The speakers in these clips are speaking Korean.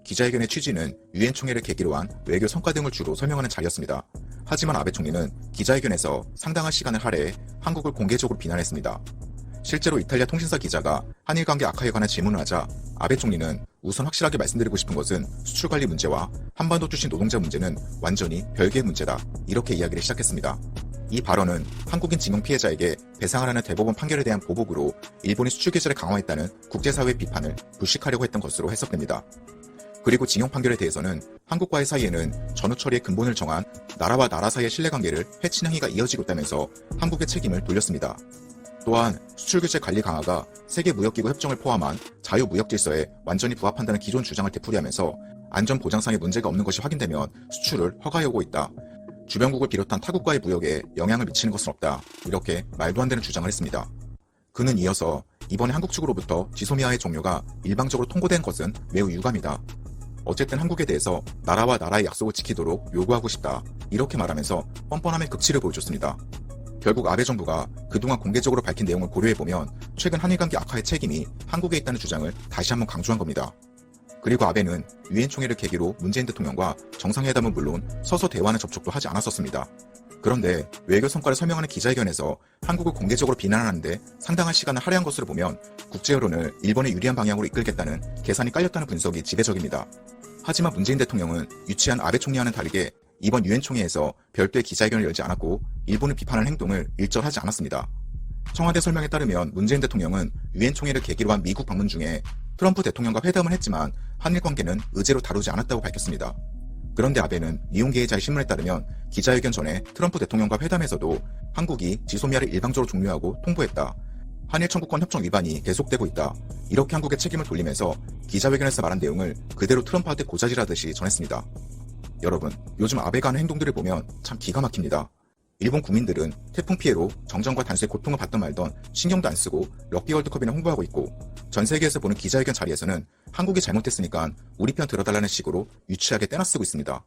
기자회견의 취지는 유엔 총회를 계기로 한 외교 성과 등을 주로 설명하는 자리였습니다. 하지만 아베 총리는 기자회견에서 상당한 시간을 할애해 한국을 공개적으로 비난했습니다. 실제로 이탈리아 통신사 기자가 한일 관계 악화에 관한 질문을 하자 아베 총리는 우선 확실하게 말씀드리고 싶은 것은 수출 관리 문제와 한반도 출신 노동자 문제는 완전히 별개의 문제다. 이렇게 이야기를 시작했습니다. 이 발언은 한국인 징용 피해자에게 배상하라는 대법원 판결에 대한 보복으로 일본이 수출 규제를 강화했다는 국제사회의 비판을 불식하려고 했던 것으로 해석됩니다. 그리고 징용 판결에 대해서는 한국과의 사이에는 전후 처리의 근본을 정한 나라와 나라 사이의 신뢰관계를 해치는 행위가 이어지고 있다면서 한국의 책임을 돌렸습니다. 또한 수출규제 관리 강화가 세계무역기구 협정을 포함한 자유무역질서에 완전히 부합한다는 기존 주장을 되풀이하면서 안전보장상의 문제가 없는 것이 확인되면 수출을 허가해오고 있다. 주변국을 비롯한 타국과의 무역에 영향을 미치는 것은 없다. 이렇게 말도 안 되는 주장을 했습니다. 그는 이어서 이번에 한국 측으로부터 지소미아의 종료가 일방적으로 통보된 것은 매우 유감이다. 어쨌든 한국에 대해서 나라와 나라의 약속을 지키도록 요구하고 싶다. 이렇게 말하면서 뻔뻔함의 극치를 보여줬습니다. 결국 아베 정부가 그동안 공개적으로 밝힌 내용을 고려해보면 최근 한일관계 악화의 책임이 한국에 있다는 주장을 다시 한번 강조한 겁니다. 그리고 아베는 유엔 총회를 계기로 문재인 대통령과 정상회담은 물론 서서 대화하는 접촉도 하지 않았었습니다. 그런데 외교 성과를 설명하는 기자회견에서 한국을 공개적으로 비난하는데 상당한 시간을 할애한 것으로 보면 국제 여론을 일본에 유리한 방향으로 이끌겠다는 계산이 깔렸다는 분석이 지배적입니다. 하지만 문재인 대통령은 유치한 아베 총리와는 다르게 이번 유엔 총회에서 별도의 기자회견을 열지 않았고 일본을 비판하는 행동을 일절하지 않았습니다. 청와대 설명에 따르면 문재인 대통령은 유엔 총회를 계기로 한 미국 방문 중에 트럼프 대통령과 회담을 했지만 한일 관계는 의제로 다루지 않았다고 밝혔습니다. 그런데 아베는 니혼게이자의 신문에 따르면 기자회견 전에 트럼프 대통령과 회담에서도 한국이 지소미아를 일방적으로 종료하고 통보했다. 한일 청구권 협정 위반이 계속되고 있다. 이렇게 한국의 책임을 돌리면서 기자회견에서 말한 내용을 그대로 트럼프한테 고자질하듯이 전했습니다. 여러분, 요즘 아베가 하는 행동들을 보면 참 기가 막힙니다. 일본 국민들은 태풍 피해로 정전과 단수의 고통을 받던 말던 신경도 안 쓰고 럭비 월드컵이나 홍보하고 있고 전 세계에서 보는 기자회견 자리에서는 한국이 잘못했으니까 우리 편 들어달라는 식으로 유치하게 떼나 쓰고 있습니다.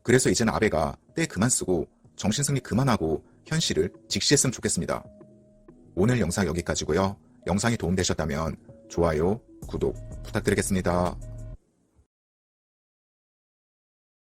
그래서 이제는 아베가 떼 그만 쓰고 정신승리 그만하고 현실을 직시했으면 좋겠습니다. 오늘 영상 여기까지고요. 영상이 도움되셨다면 좋아요, 구독 부탁드리겠습니다.